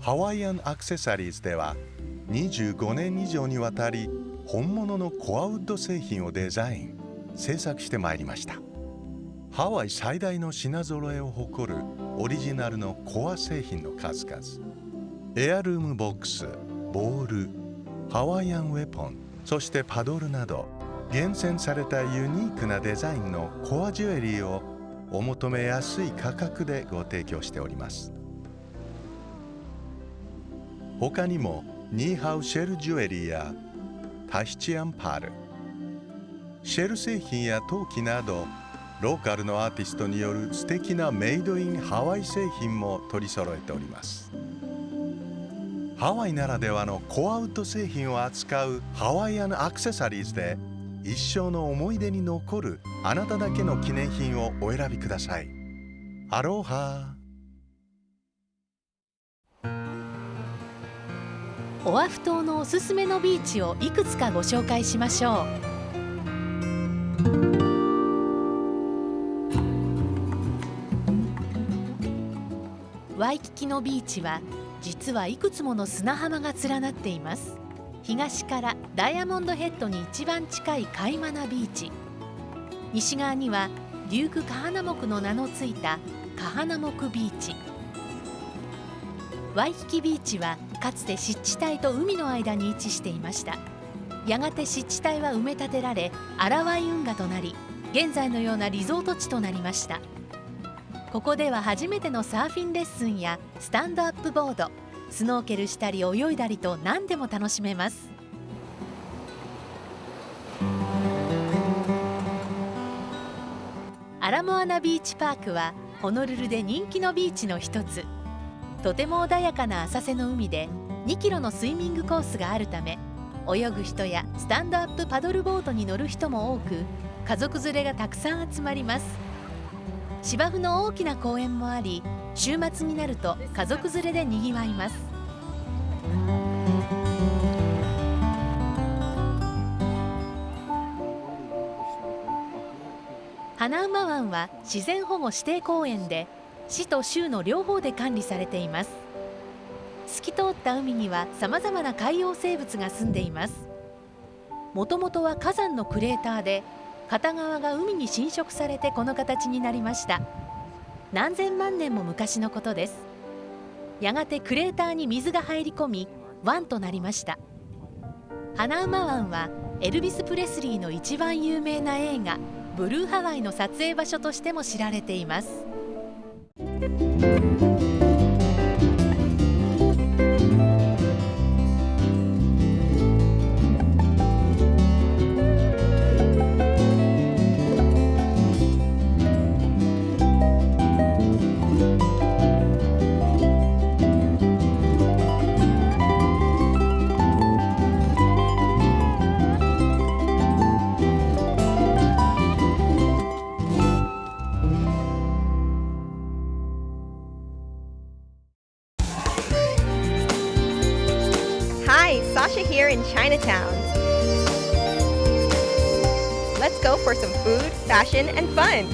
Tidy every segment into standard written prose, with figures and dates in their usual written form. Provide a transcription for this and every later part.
ハワイアンアクセサリーズでは25年以上にわたり本物のコアウッド製品をデザイン、制作してまいりました。ハワイ最大の品揃えを誇るオリジナルのコア製品の数々、エアルームボックス、ボール、ハワイアンウェポン、そしてパドルなど厳選されたユニークなデザインのコアジュエリーをお求めやすい価格でご提供しております。他にもニーハウシェルジュエリーやタヒチアンパール、シェル製品や陶器などローカルのアーティストによる素敵なメイドインハワイ製品も取り揃えております。ハワイならではのコアウッド製品を扱うハワイアンアクセサリーズで一生の思い出に残るあなただけの記念品をお選びください。アロハ。オアフ島のおすすめのビーチをいくつかご紹介しましょう。ワイキキのビーチは実はいくつもの砂浜が連なっています。東からダイヤモンドヘッドに一番近いカイマナビーチ、西側にはデュークカハナモクの名のついたカハナモクビーチ。ワイキキビーチはかつて湿地帯と海の間に位置していました。やがて湿地帯は埋め立てられアラワイ運河となり、現在のようなリゾート地となりました。ここでは初めてのサーフィンレッスンやスタンドアップボード、スノーケルしたり泳いだりと何でも楽しめます。アラモアナビーチパークはホノルルで人気のビーチの一つ。とても穏やかな浅瀬の海で2キロのスイミングコースがあるため、泳ぐ人やスタンドアップパドルボートに乗る人も多く、家族連れがたくさん集まります。芝生の大きな公園もあり、週末になると家族連れでにぎわいます。花馬湾は自然保護指定公園で、市と州の両方で管理されています。透き通った海にはさまざまな海洋生物が住んでいます。もともとは火山のクレーターで、片側が海に浸食されてこの形になりました。何千万年も昔のことです。やがてクレーターに水が入り込み湾となりました。花馬湾はエルビス・プレスリーの一番有名な映画「ブルーハワイ」の撮影場所としても知られています。Hi, Sasha here in Chinatown. Let's go for some food, fashion, and fun.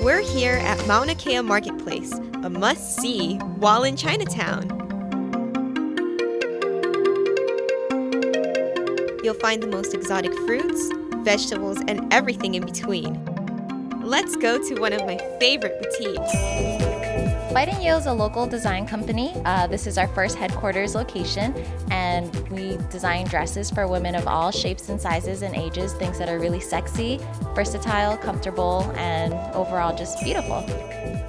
We're here at Mauna Kea Marketplace, a must-see while in Chinatown. You'll find the most exotic fruits, vegetables, and everything in between. Let's go to one of my favorite boutiques. White & Yale is a local design company. This is our first headquarters location, and we design dresses for women of all shapes and sizes and ages, things that are really sexy, versatile, comfortable, and overall just beautiful.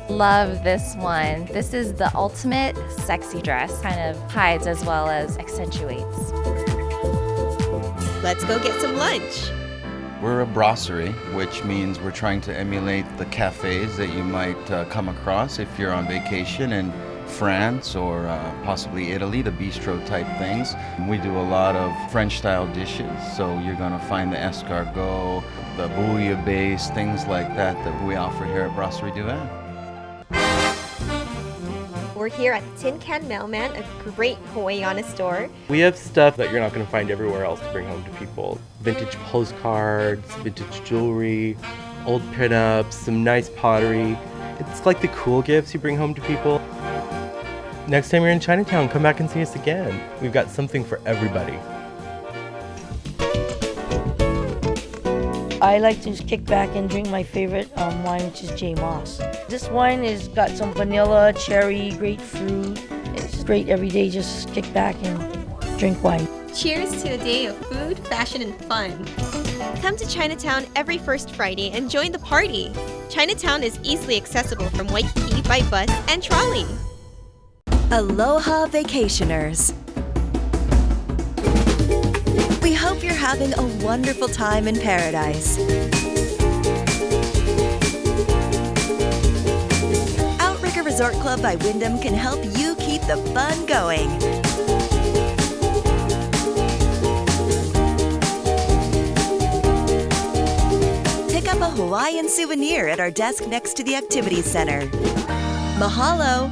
Love this one. This is the ultimate sexy dress, kind of hides as well as accentuates. Let's go get some lunch. We're a brasserie, which means we're trying to emulate the cafes that you might come across if you're on vacation in France or possibly Italy, the bistro type things. We do a lot of French style dishes, so you're going to find the escargot, the bouillabaisse, things like that we offer here at Brasserie Duval. We're here at the Tin Can Mailman, a great Hawaiiana store. We have stuff that you're not going to find everywhere else to bring home to people. Vintage postcards, vintage jewelry, old pinups, some nice pottery. It's like the cool gifts you bring home to people. Next time you're in Chinatown, come back and see us again. We've got something for everybody. I like to just kick back and drink my favorite wine, which is J. Moss. This wine has got some vanilla, cherry, grapefruit. It's great every day, just kick back and drink wine. Cheers to a day of food, fashion, and fun. Come to Chinatown every first Friday and join the party. Chinatown is easily accessible from Waikiki by bus and trolley. Aloha vacationers! We hope you're having a wonderful time in paradise. Outrigger Resort Club by Wyndham can help you keep the fun going. Pick up a Hawaiian souvenir at our desk next to the Activities Center. Mahalo!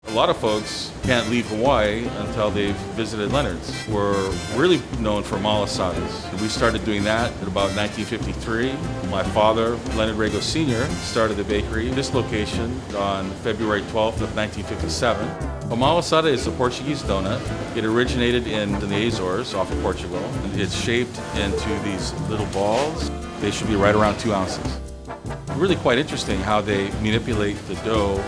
A lot of folks can't leave Hawaii until they've visited Leonard's. We're really known for malasadas. We started doing that at about 1953. My father, Leonard Rego Sr., started the bakery in this location on February 12th of 1957. A malasada is a Portuguese donut. It originated in the Azores off of Portugal. It's shaped into these little balls. They should be right around 2 ounces. Really quite interesting how they manipulate the dough.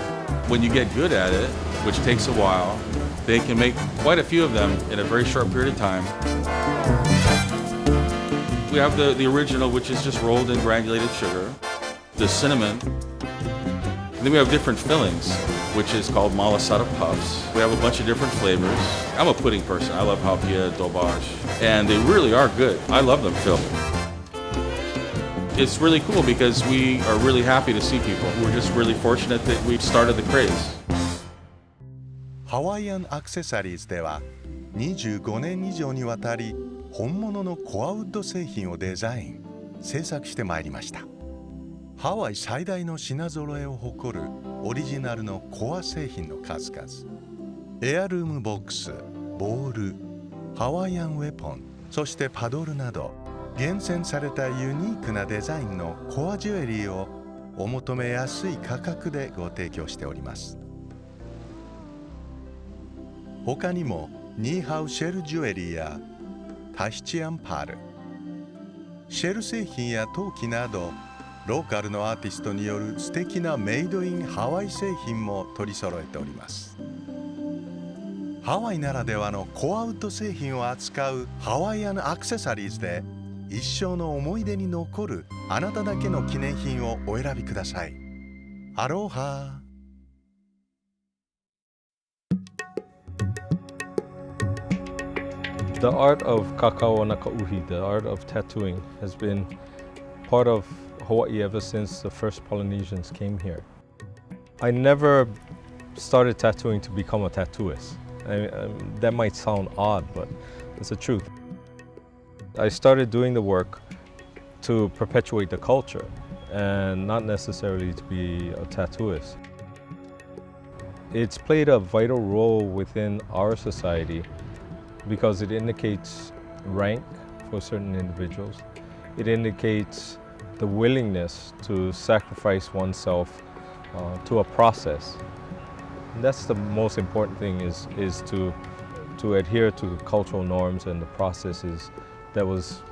When you get good at it, which takes a while, they can make quite a few of them in a very short period of time. We have the original, which is just rolled in granulated sugar, the cinnamon, and then we have different fillings, which is called malasada puffs. We have a bunch of different flavors. I'm a pudding person. I love halpia, dobage, and they really are good. I love them, Phil. It's really cool because we are really happy to see people. We're just really fortunate that we've started the craze. ハワイアンアクセサリーズでは25年以上にわたり本物のコアウッド製品をデザイン制作してまいりました。ハワイ最大の品揃えを誇るオリジナルのコア製品の数々、エアルームボックス、ボール、ハワイアンウェポン、そしてパドルなど厳選されたユニークなデザインのコアジュエリーをお求めやすい価格でご提供しております。他にもニーハウシェルジュエリーやタヒチアンパール、シェル製品や陶器などローカルのアーティストによる素敵なメイドインハワイ製品も取り揃えております。ハワイならではのコアウッド製品を扱うハワイアンアクセサリーズで一生の思い出に残るあなただけの記念品をお選びください。アロハ。The art of kakao nakauhi, the art of tattooing, has been part of Hawaii ever since the first Polynesians came here. I never started tattooing to become a tattooist. That might sound odd, but it's the truth. I started doing the work to perpetuate the culture and not necessarily to be a tattooist. It's played a vital role within our society because it indicates rank for certain individuals. It indicates the willingness to sacrifice oneself to a process. And that's the most important thing is to adhere to the cultural norms and the processes that was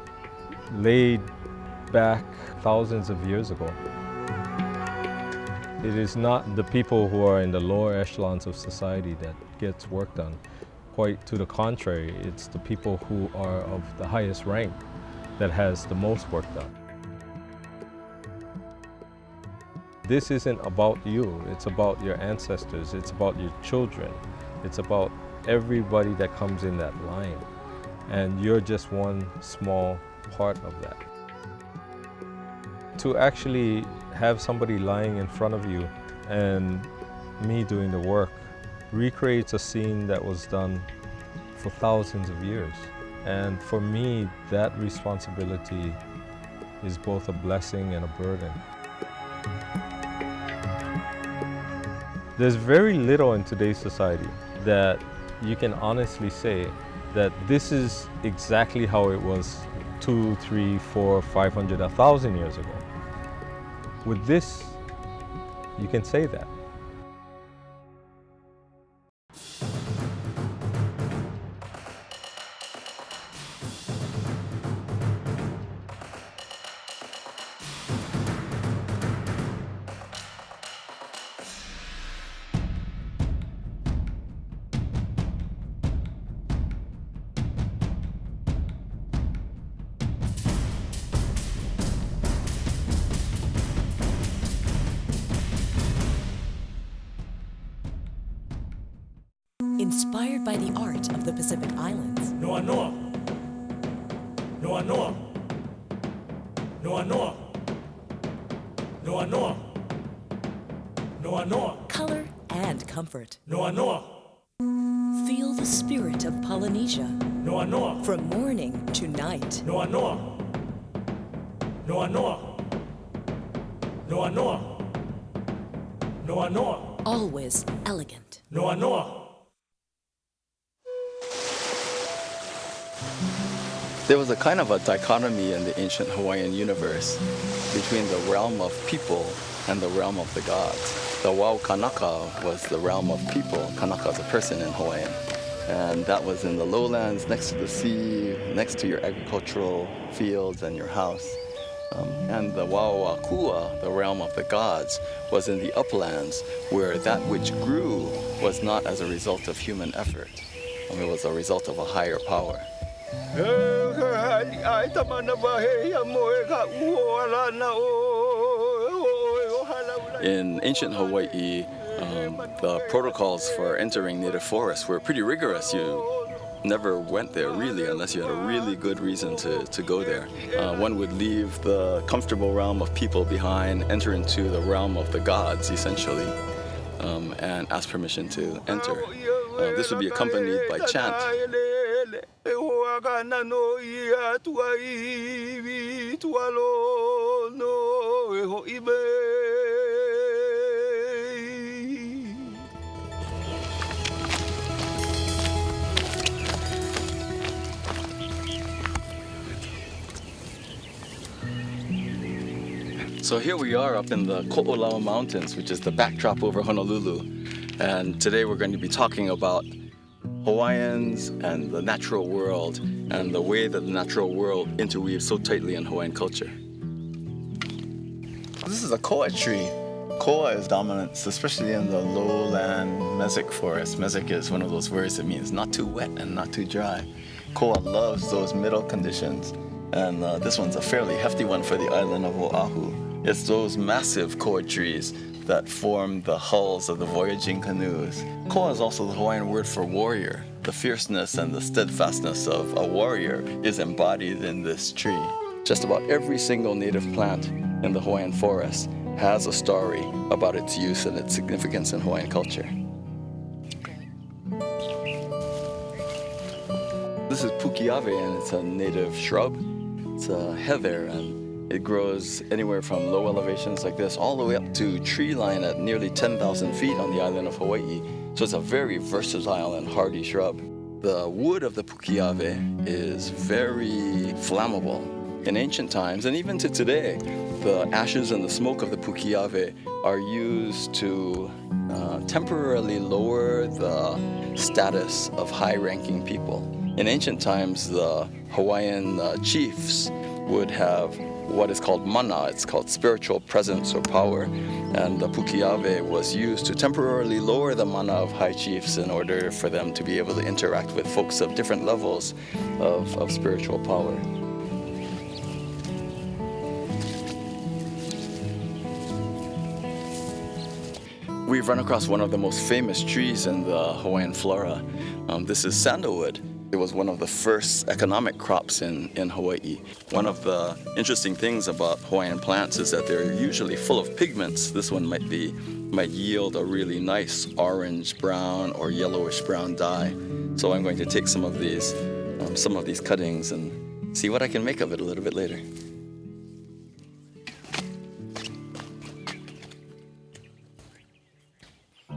laid back thousands of years ago. It is not the people who are in the lower echelons of society that gets work done. Quite to the contrary, it's the people who are of the highest rank that has the most work done. This isn't about you, it's about your ancestors, it's about your children, it's about everybody that comes in that line. And you're just one small part of that. To actually have somebody lying in front of you and me doing the work recreates a scene that was done for thousands of years. And for me, that responsibility is both a blessing and a burden. There's very little in today's society that you can honestly say that this is exactly how it was 2, 3, 4, 500, 1,000 years ago. With this, you can say that. inspired by the art of the Pacific Islands. Noa noa. Noa noa. Noa noa. Noa noa. Noa noa. Color and comfort. Noa noa. Feel the spirit of Polynesia. Noa noa. From morning to night. Noa noa. Noa noa. Noa noa. Noa noa. Always elegant. Noa noa. There was a kind of a dichotomy in the ancient Hawaiian universe between the realm of people and the realm of the gods. The Wau Kanaka was the realm of people. Kanaka is a person in Hawaiian. And that was in the lowlands, next to the sea, next to your agricultural fields and your house. And the Wauakua, the realm of the gods, was in the uplands, where that which grew was not as a result of human effort. It was a result of a higher power. In ancient Hawaii, the protocols for entering native forests were pretty rigorous. You never went there really unless you had a really good reason to go there. One would leave the comfortable realm of people behind, enter into the realm of the gods essentially, and ask permission to enter. This would be accompanied by chant. So here we are up in the Ko'olau Mountains, which is the backdrop over Honolulu. And today we're going to be talking about Hawaiians and the natural world and the way that the natural world interweaves so tightly in Hawaiian culture. This is a koa tree. Koa is dominant, especially in the lowland mesic forest. Mesic is one of those words that means not too wet and not too dry. Koa loves those middle conditions. And this one's a fairly hefty one for the island of Oahu. It's those massive koa trees that form the hulls of the voyaging canoes. Koa is also the Hawaiian word for warrior. The fierceness and the steadfastness of a warrior is embodied in this tree. Just about every single native plant in the Hawaiian forest has a story about its use and its significance in Hawaiian culture. This is pukiave, and it's a native shrub. It's a heather, and it grows anywhere from low elevations like this all the way up to tree line at nearly 10,000 feet on the island of Hawaii. So it's a very versatile and hardy shrub. The wood of the pukiave is very flammable. In ancient times, and even to today, the ashes and the smoke of the pukiave are used to temporarily lower the status of high-ranking people. In ancient times, the Hawaiian chiefs would have what is called mana. It's called spiritual presence or power. And the pukiave was used to temporarily lower the mana of high chiefs in order for them to be able to interact with folks of different levels of spiritual power. We've run across one of the most famous trees in the Hawaiian flora. This is sandalwood. It was one of the first economic crops in Hawaii. One of the interesting things about Hawaiian plants is that they're usually full of pigments. This one might yield a really nice orange brown or yellowish brown dye. So I'm going to take some of these cuttings and see what I can make of it a little bit later.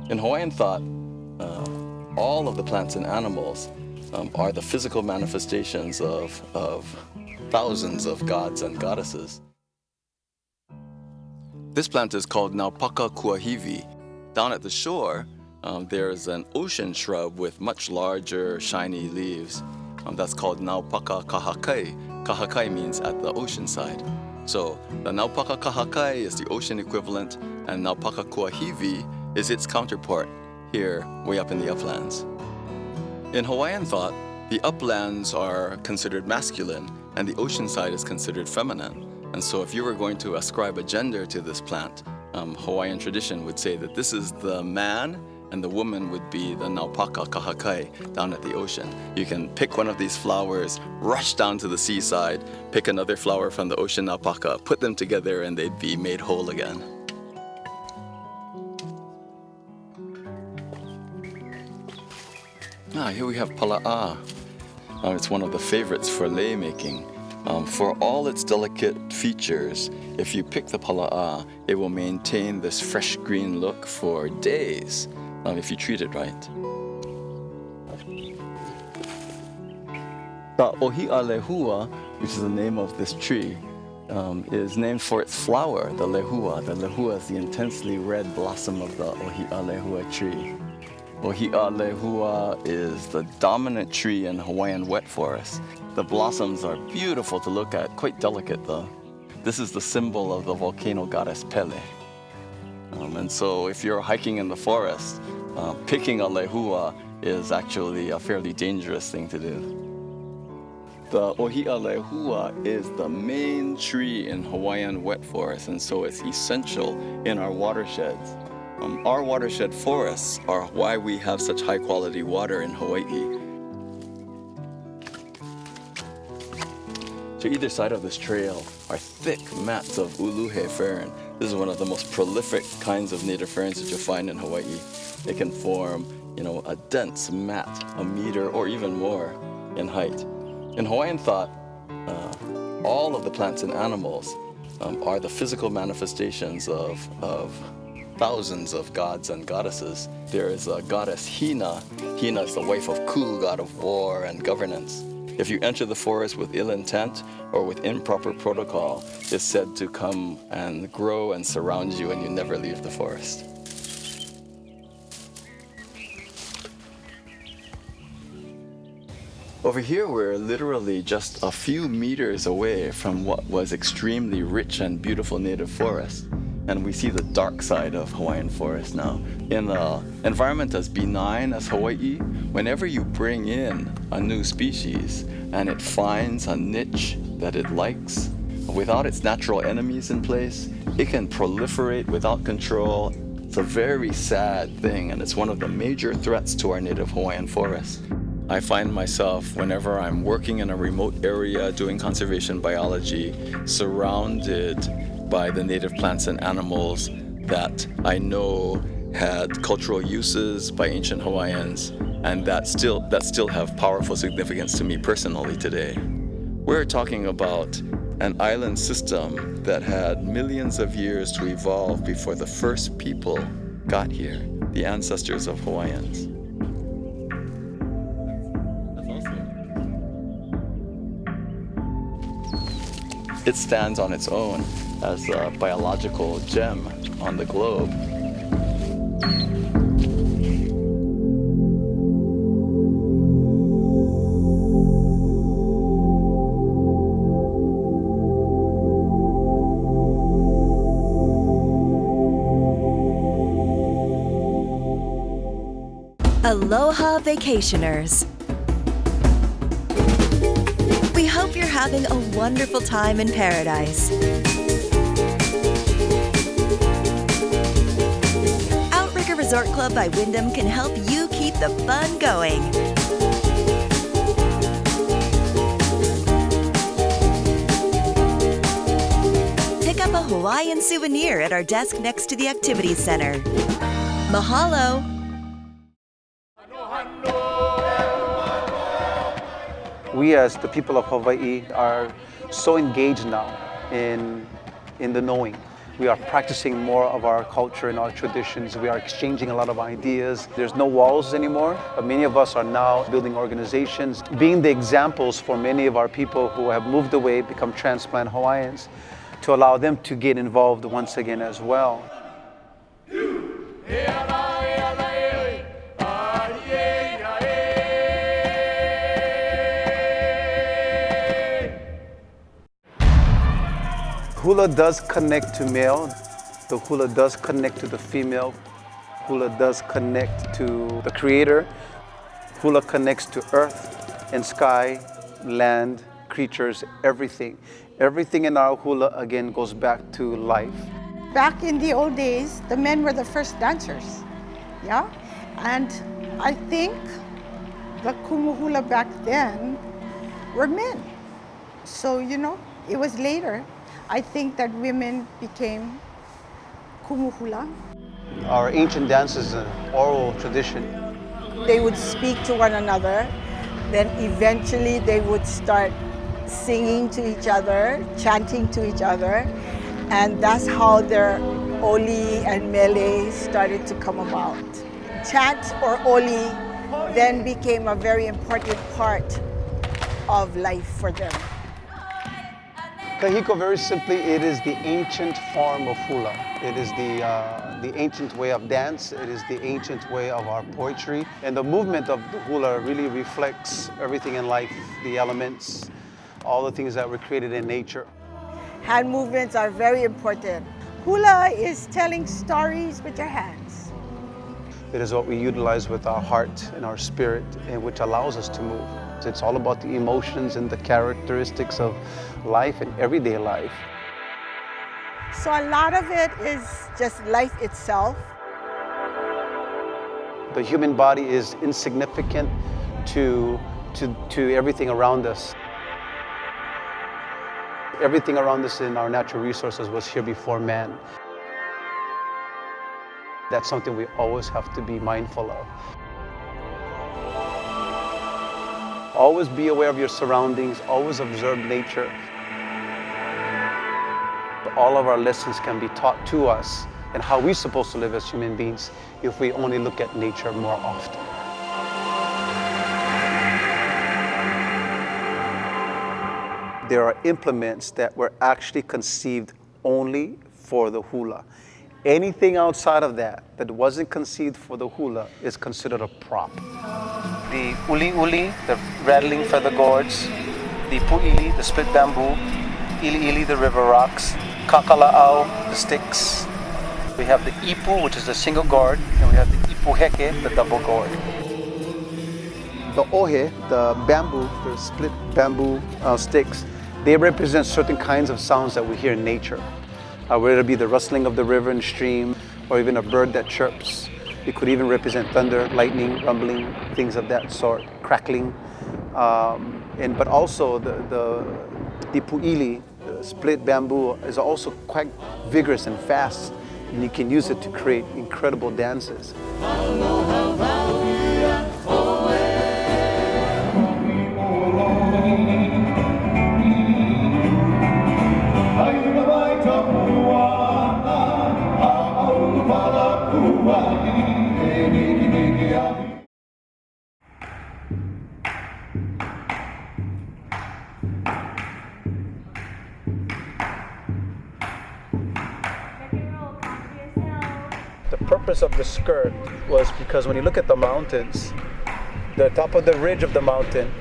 In Hawaiian thought, all of the plants and animals are the physical manifestations of thousands of gods and goddesses. This plant is called Naupaka kuahivi. Down at the shore, there's an ocean shrub with much larger, shiny leaves. That's called Naupaka kahakai. Kahakai means at the ocean side. So the Naupaka kahakai is the ocean equivalent, and Naupaka kuahivi is its counterpart here, way up in the uplands. In Hawaiian thought, the uplands are considered masculine and the ocean side is considered feminine. And so if you were going to ascribe a gender to this plant, Hawaiian tradition would say that this is the man and the woman would be the naupaka kahakai down at the ocean. You can pick one of these flowers, rush down to the seaside, pick another flower from the ocean naupaka, put them together, and they'd be made whole again. Here we have pala'a. It's one of the favorites for lei making. For all its delicate features, if you pick the pala'a, it will maintain this fresh green look for days if you treat it right. The ohia lehua, which is the name of this tree, is named for its flower, the lehua. The lehua is the intensely red blossom of the ohia lehua tree. Ohia lehua is the dominant tree in Hawaiian wet forests. The blossoms are beautiful to look at, quite delicate though. This is the symbol of the volcano goddess Pele. And so if you're hiking in the forest, picking a lehua is actually a fairly dangerous thing to do. The ohia lehua is the main tree in Hawaiian wet forests, and so it's essential in our watersheds. Our watershed forests are why we have such high quality water in Hawaii. To either side of this trail are thick mats of uluhe fern. This is one of the most prolific kinds of native ferns that you'll find in Hawaii. It can form, a dense mat, a meter or even more in height. In Hawaiian thought, all of the plants and animals are the physical manifestations of thousands of gods and goddesses. There is a goddess Hina. Hina is the wife of Ku, god of war and governance. If you enter the forest with ill intent or with improper protocol, it's said to come and grow and surround you and you never leave the forest. Over here, we're literally just a few meters away from what was extremely rich and beautiful native forest. And we see the dark side of Hawaiian forest now. In an environment as benign as Hawaii, whenever you bring in a new species and it finds a niche that it likes, without its natural enemies in place, it can proliferate without control. It's a very sad thing, and it's one of the major threats to our native Hawaiian forest. I find myself, whenever I'm working in a remote area doing conservation biology, surrounded by the native plants and animals that I know had cultural uses by ancient Hawaiians and that still have powerful significance to me personally today. We're talking about an island system that had millions of years to evolve before the first people got here, the ancestors of Hawaiians. It stands on its own as a biological gem on the globe. Aloha vacationers. We hope you're having a wonderful time in paradise. Outrigger Resort Club by Wyndham can help you keep the fun going. Pick up a Hawaiian souvenir at our desk next to the Activities Center. Mahalo! We as the people of Hawaii are so engaged now in the knowing. We are practicing more of our culture and our traditions. We are exchanging a lot of ideas. There's no walls anymore, but many of us are now building organizations, being the examples for many of our people who have moved away, become transplant Hawaiians, to allow them to get involved once again as well. Hula does connect to male. The hula does connect to the female. Hula does connect to the creator. Hula connects to earth and sky, land, creatures, everything. Everything in our hula, again, goes back to life. Back in the old days, the men were the first dancers, yeah? And I think the kumuhula back then were men. So, it was later, I think, that women became kumuhula. Our ancient dance is an oral tradition. They would speak to one another, then eventually they would start singing to each other, chanting to each other, and that's how their oli and mele started to come about. Chant or oli then became a very important part of life for them. Kahiko, very simply, it is the ancient form of hula. It is the ancient way of dance. It is the ancient way of our poetry. And the movement of the hula really reflects everything in life, the elements, all the things that were created in nature. Hand movements are very important. Hula is telling stories with your hands. It is what we utilize with our heart and our spirit, and which allows us to move. It's all about the emotions and the characteristics of life and everyday life. So a lot of it is just life itself. The human body is insignificant to everything around us. Everything around us in our natural resources was here before man. That's something we always have to be mindful of. Always be aware of your surroundings, always observe nature. All of our lessons can be taught to us and how we're supposed to live as human beings if we only look at nature more often. There are implements that were actually conceived only for the hula. Anything outside of that wasn't conceived for the hula is considered a prop. The uli, the rattling feather gourds, the pu'ili, the split bamboo, ili, the river rocks, kakala'au, the sticks. We have the ipu, which is the single gourd, and we have the ipuheke, the double gourd. The ohe, the bamboo, the split bamboo sticks, they represent certain kinds of sounds that we hear in nature. Whether it be the rustling of the river and stream, or even a bird that chirps. It could even represent thunder, lightning, rumbling, things of that sort, crackling. But also the pu'ili, the split bamboo, is also quite vigorous and fast, and you can use it to create incredible dances. The purpose of the skirt was because when you look at the mountains, the top of the ridge of the mountain,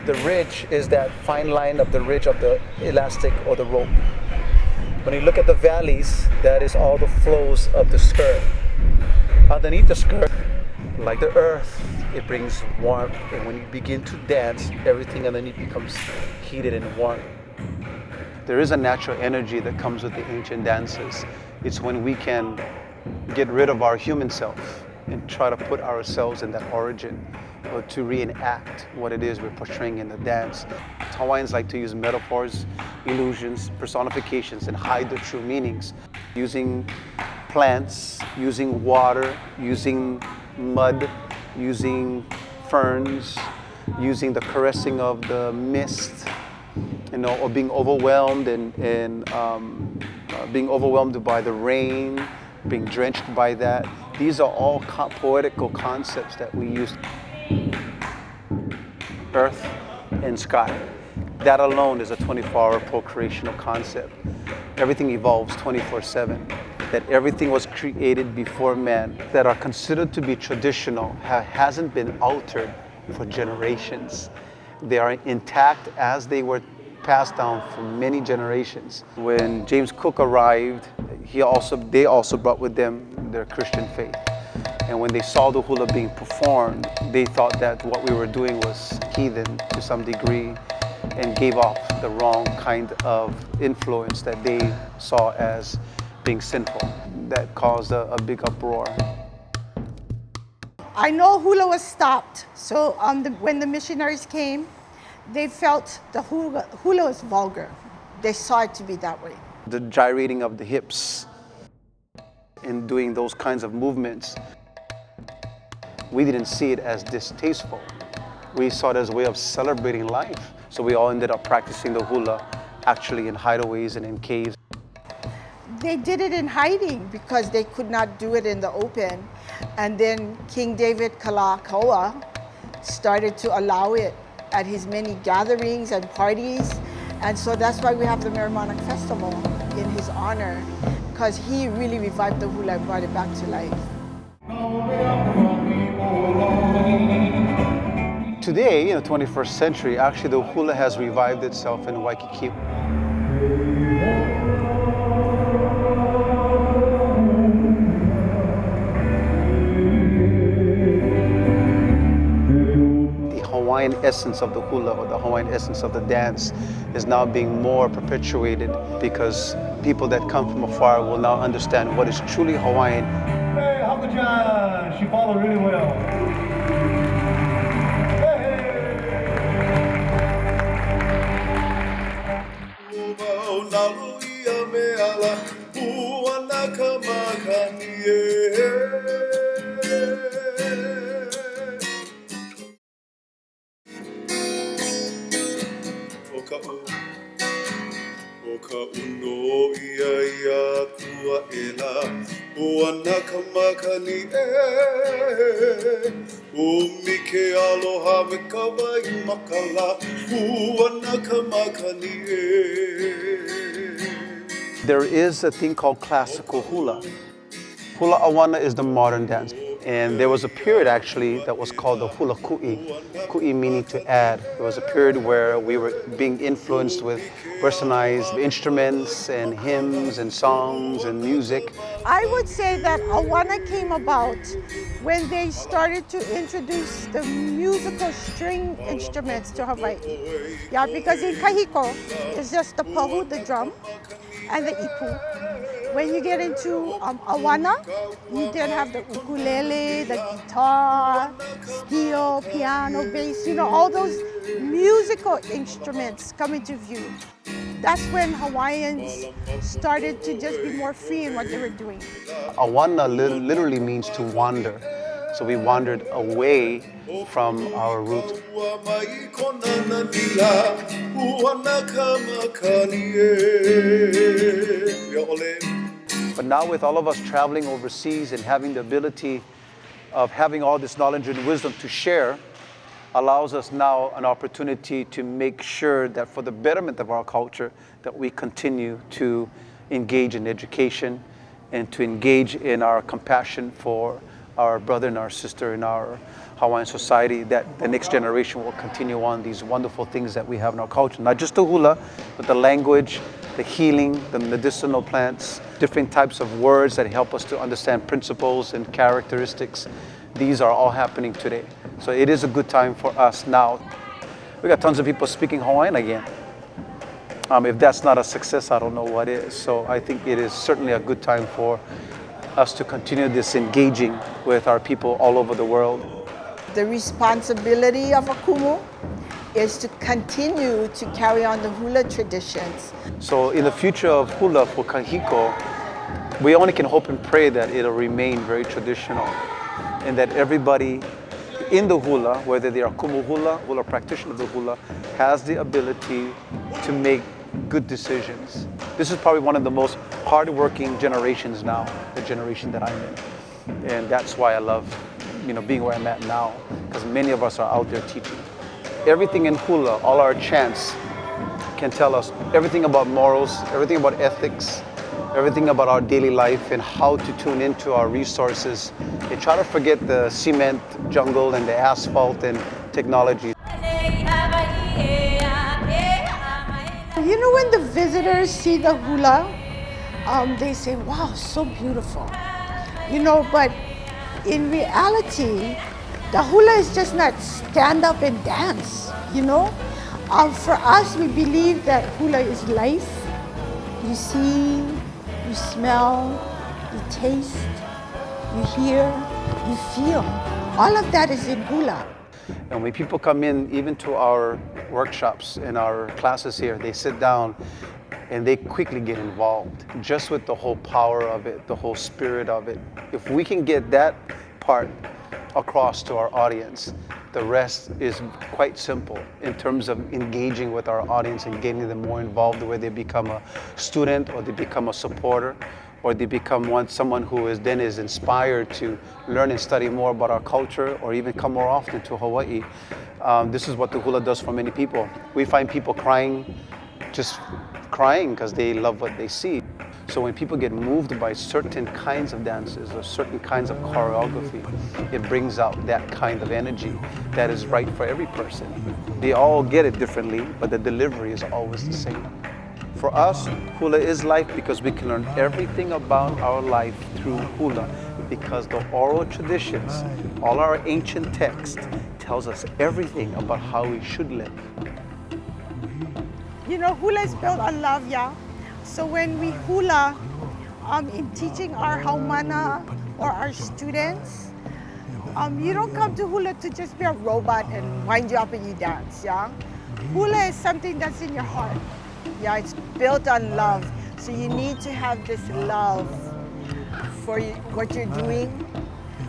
the ridge is that fine line of the ridge of the elastic or the rope. When you look at the valleys, that is all the flows of the skirt. Underneath the skirt, like the earth, it brings warmth, and when you begin to dance, everything underneath becomes heated and warm. There is a natural energy that comes with the ancient dances. It's when we can get rid of our human self and try to put ourselves in that origin, or to reenact what it is we're portraying in the dance. Hawaiians like to use metaphors, illusions, personifications, and hide the true meanings. Using plants, using water, using mud, using ferns, using the caressing of the mist, or being overwhelmed and being overwhelmed by the rain, being drenched by that. These are all poetical concepts that we use. Earth and sky. That alone is a 24-hour procreational concept. Everything evolves 24/7. That everything was created before man, that are considered to be traditional, hasn't been altered for generations. They are intact as they were passed down for many generations. When James Cook arrived, they also brought with them their Christian faith. And when they saw the hula being performed, they thought that what we were doing was heathen to some degree, and gave off the wrong kind of influence that they saw as being sinful. That caused a big uproar. I know hula was stopped. So when the missionaries came, they felt the hula was vulgar. They saw it to be that way. The gyrating of the hips and doing those kinds of movements, we didn't see it as distasteful. We saw it as a way of celebrating life. So we all ended up practicing the hula actually in hideaways and in caves. They did it in hiding because they could not do it in the open. And then King David Kalakaua started to allow it at his many gatherings and parties. And so that's why we have the Merrimonic Festival in his honor, because he really revived the hula and brought it back to life. Today, in the 21st century, actually the hula has revived itself in Waikiki. Hawaiian essence of the hula, or the Hawaiian essence of the dance, is now being more perpetuated because people that come from afar will now understand what is truly Hawaiian. Hey, Hakuchan, she followed really well. There is a thing called classical hula. Hula awana is the modern dance. And there was a period actually that was called the hula ku'i. Ku'i meaning to add. There was a period where we were being influenced with personalized instruments and hymns and songs and music. I would say that awana came about when they started to introduce the musical string instruments to Hawaii. Yeah, because in kahiko, it's just the pahu, the drum, and the ipu. When you get into awana, you then have the ukulele, the guitar, steel, piano, bass, all those musical instruments come into view. That's when Hawaiians started to just be more free in what they were doing. Awana literally means to wander. So we wandered away from our root. But now with all of us traveling overseas and having the ability of having all this knowledge and wisdom to share, allows us now an opportunity to make sure that for the betterment of our culture, that we continue to engage in education and to engage in our compassion for our brother and our sister in our Hawaiian society, that the next generation will continue on these wonderful things that we have in our culture. Not just the hula, but the language, the healing, the medicinal plants, different types of words that help us to understand principles and characteristics. These are all happening today. So it is a good time for us now. We got tons of people speaking Hawaiian again. If that's not a success, I don't know what is. So I think it is certainly a good time for us to continue this engaging with our people all over the world. The responsibility of a kumu is to continue to carry on the hula traditions. So in the future of hula for kahiko, we only can hope and pray that it'll remain very traditional and that everybody in the hula, whether they are kumu hula practitioner of the hula, has the ability to make good decisions. This is probably one of the most hardworking generations now, the generation that I'm in. And that's why I love being where I'm at now, because many of us are out there teaching. Everything in hula, all our chants can tell us everything about morals, everything about ethics, everything about our daily life and how to tune into our resources and try to forget the cement jungle and the asphalt and technology. When the visitors see the hula, they say, wow, so beautiful. But in reality, the hula is just not stand up and dance, For us, we believe that hula is life. You see, you smell, you taste, you hear, you feel. All of that is in hula. And when people come in, even to our workshops and our classes here, they sit down and they quickly get involved just with the whole power of it, the whole spirit of it. If we can get that part across to our audience, the rest is quite simple in terms of engaging with our audience and getting them more involved, where they become a student or they become a supporter, or they become someone who is inspired to learn and study more about our culture, or even come more often to Hawaii. This is what the hula does for many people. We find people just crying because they love what they see. So when people get moved by certain kinds of dances or certain kinds of choreography, it brings out that kind of energy that is right for every person. They all get it differently, but the delivery is always the same. For us, hula is life because we can learn everything about our life through hula, because the oral traditions, all our ancient texts, tells us everything about how we should live. You know, hula is built on love, yeah? So when we hula, in teaching our haumana or our students, you don't come to hula to just be a robot and wind you up and you dance, yeah? Hula is something that's in your heart. Yeah, it's built on love. So you need to have this love for what you're doing,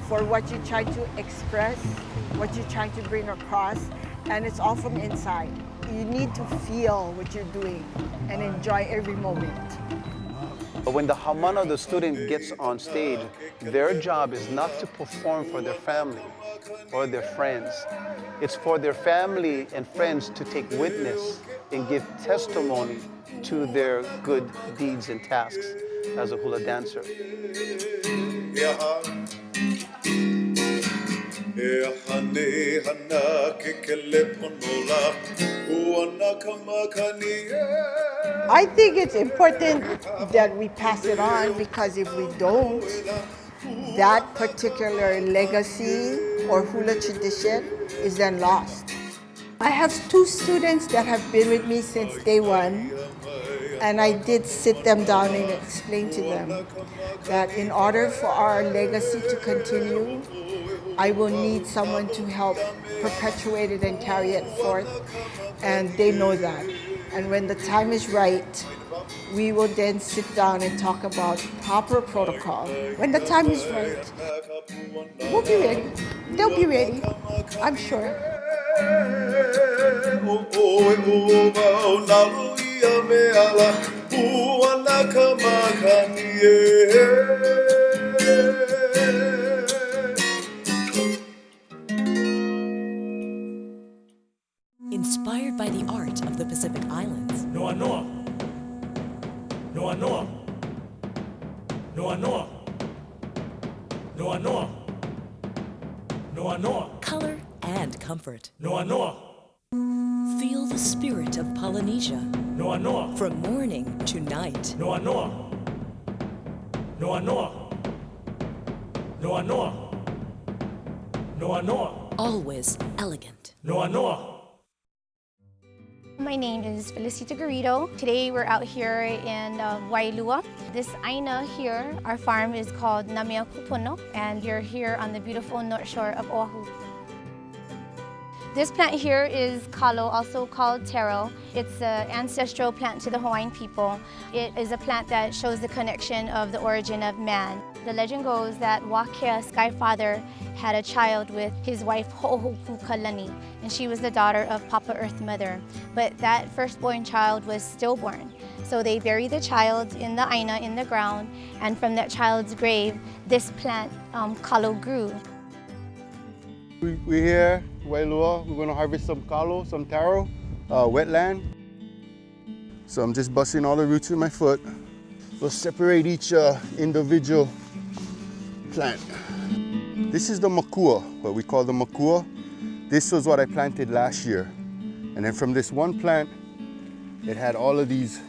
for what you're trying to express, what you're trying to bring across, and it's all from inside. You need to feel what you're doing and enjoy every moment. When the haumana, the student, gets on stage, their job is not to perform for their family or their friends. It's for their family and friends to take witness and give testimony to their good deeds and tasks as a hula dancer. I think it's important that we pass it on, because if we don't, that particular legacy or hula tradition is then lost. I have 2 students that have been with me since day one, and I did sit them down and explain to them that in order for our legacy to continue, I will need someone to help perpetuate it and carry it forth, and they know that. And when the time is right, we will then sit down and talk about proper protocol. When the time is right, we'll be ready. They'll be ready, I'm sure. Inspired by the art of the Pacific Islands. Noa Noa. Noa Noa. Noa Noa. Noa Noa. Noa Noa. Color and comfort. Noa Noa. Feel the spirit of Polynesia. Noa Noa. From morning to night. Noa Noa. Noa Noa. Noa Noa. Noa Noa. Always elegant. Noa Noa. My name is Felicita Garrido. Today we're out here in Wailua. This aina here, our farm is called Namea Kupono, and you're here on the beautiful north shore of Oahu. This plant here is kalo, also called taro. It's an ancestral plant to the Hawaiian people. It is a plant that shows the connection of the origin of man. The legend goes that Wakea, Sky Father, had a child with his wife Ho'ohupukalani, and she was the daughter of Papa Earth Mother. But that firstborn child was stillborn. So they buried the child in the aina, in the ground, and from that child's grave, this plant, kalo, grew. We're here, Wailua. We're going to harvest some kalo, some taro, wetland. So I'm just busting all the roots with my foot. We'll separate each individual plant. This is the makua, what we call the makua. This was what I planted last year. And then from this one plant, it had all of these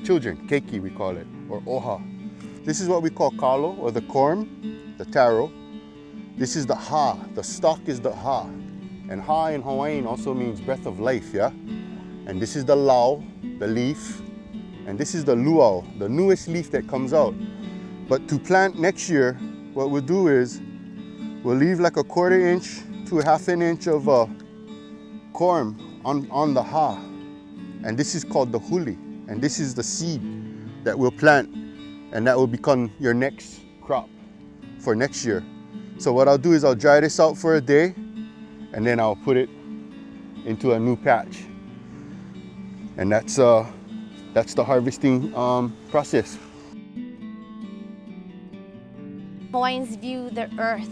children, keiki we call it, or oha. This is what we call kalo, or the corm, the taro. This is the ha, the stalk is the ha. And ha in Hawaiian also means breath of life, yeah? And this is the lau, the leaf. And this is the luau, the newest leaf that comes out. But to plant next year, what we'll do is we'll leave like a 1/4 inch to 1/2 inch of corm on the ha. And this is called the huli. And this is the seed that we'll plant, and that will become your next crop for next year. So what I'll do is I'll dry this out for a day, and then I'll put it into a new patch. And that's the harvesting process. Hawaiians view the earth,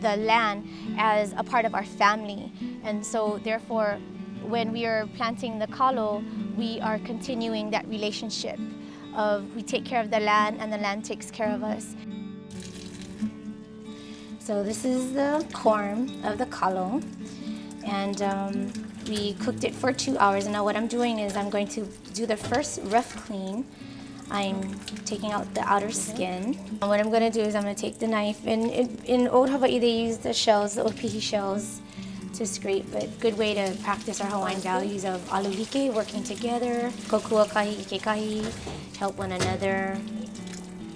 the land, as a part of our family. And so therefore, when we are planting the kalo, we are continuing that relationship of we take care of the land and the land takes care of us. So this is the corm of the kalo, and we cooked it for 2 hours. And now what I'm doing is I'm going to do the first rough clean. I'm taking out the outer skin. And what I'm going to do is I'm going to take the knife, and in Old Hawaii they use the shells, the opihi shells, to scrape, but good way to practice our Hawaiian values of alulike, working together, kokua kahi, ike kahi, help one another.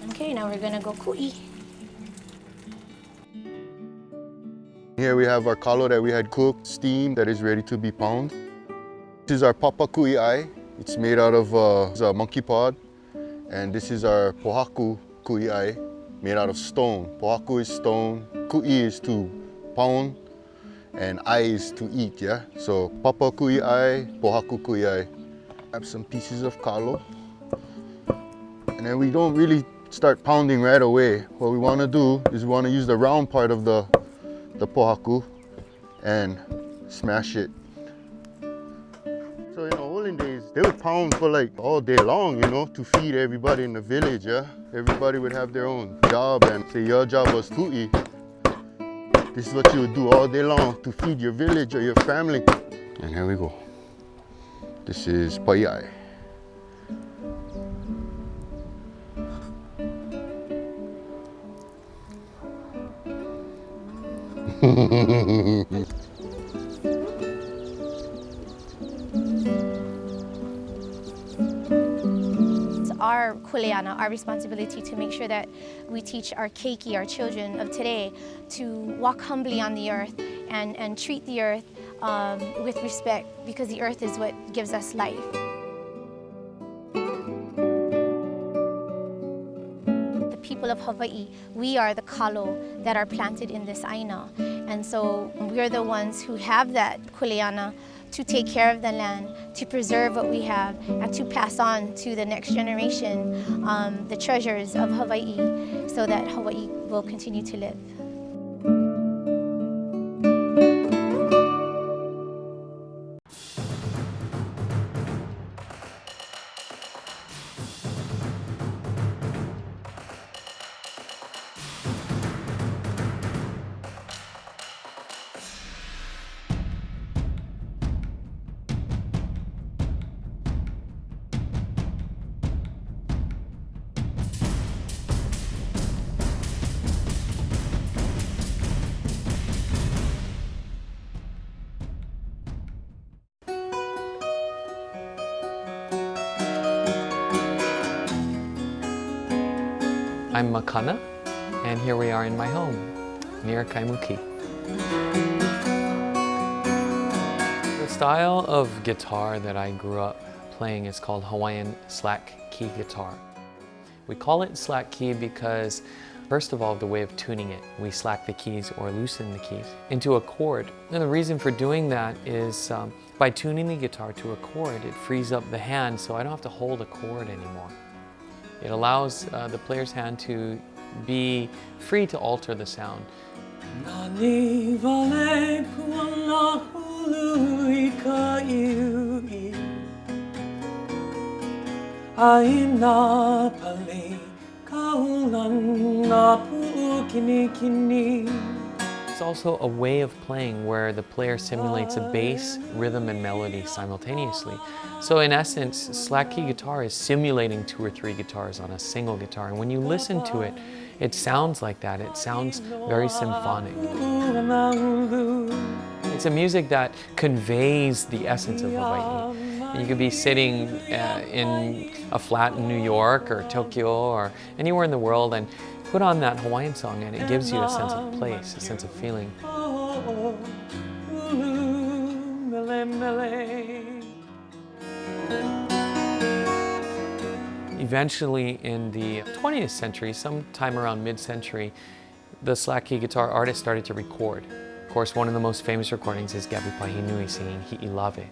Okay, now we're going to go ku'i. Here we have our kalo that we had cooked, steamed, that is ready to be pounded. This is our papa ku'i'ai. It's made out of a monkey pod. And this is our pohaku ku'i'ai, made out of stone. Pohaku is stone, ku'i is to pound, and ai is to eat, yeah? So papa ku'i'ai, pohaku ku'i'ai. Have some pieces of kalo. And then we don't really start pounding right away. What we want to do is we want to use the round part of the pohaku and smash it. So in the olden days, they would pound for like all day long, you know, to feed everybody in the village, yeah? Everybody would have their own job, and say your job was to eat. This is what you would do all day long to feed your village or your family. And here we go. This is pai'ai. It's our kuleana, our responsibility to make sure that we teach our keiki, our children of today, to walk humbly on the earth and treat the earth with respect, because the earth is what gives us life. The people of Hawaii, we are the kalo that are planted in this aina. And so we're the ones who have that kuleana to take care of the land, to preserve what we have, and to pass on to the next generation the treasures of Hawaii, so that Hawaii will continue to live. I'm Makana, and here we are in my home, near Kaimuki. The style of guitar that I grew up playing is called Hawaiian slack key guitar. We call it slack key because, first of all, the way of tuning it, we slack the keys or loosen the keys into a chord. And the reason for doing that is by tuning the guitar to a chord, it frees up the hand so I don't have to hold a chord anymore. It allows the player's hand to be free to alter the sound. It's also a way of playing where the player simulates a bass, rhythm, and melody simultaneously. So in essence, slack key guitar is simulating 2 or 3 guitars on a single guitar. And when you listen to it, it sounds like that. It sounds very symphonic. It's a music that conveys the essence of Hawaii. You could be sitting in a flat in New York or Tokyo or anywhere in the world, and put on that Hawaiian song and it gives you a sense of place, a sense of feeling. Eventually in the 20th century, sometime around mid-century, the slack key guitar artists started to record. Of course, one of the most famous recordings is Gabi Pahinui singing Hi'ilave.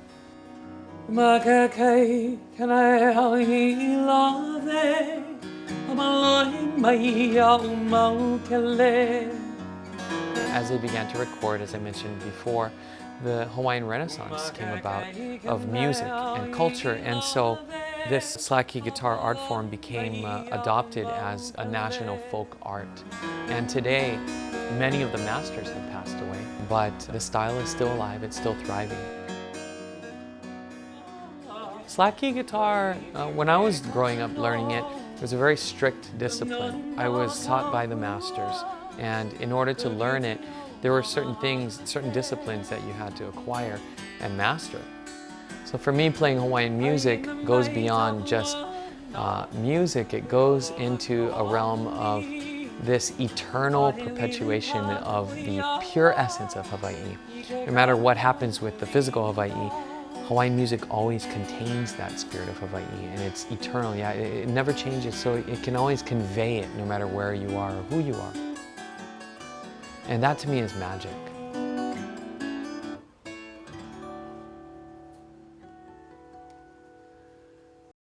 As they began to record, as I mentioned before, the Hawaiian Renaissance came about of music and culture, and so this slack key guitar art form became adopted as a national folk art. And today, many of the masters have passed away, but the style is still alive, it's still thriving. Slack key guitar, when I was growing up learning it, was a very strict discipline. I was taught by the masters, and in order to learn it, there were certain things, certain disciplines that you had to acquire and master. So for me, playing Hawaiian music goes beyond just music. It goes into a realm of this eternal perpetuation of the pure essence of Hawaii. No matter what happens with the physical Hawaii, Hawaiian music always contains that spirit of Hawaii, and it's eternal. Yeah, it never changes, so it can always convey it no matter where you are or who you are. And that to me is magic.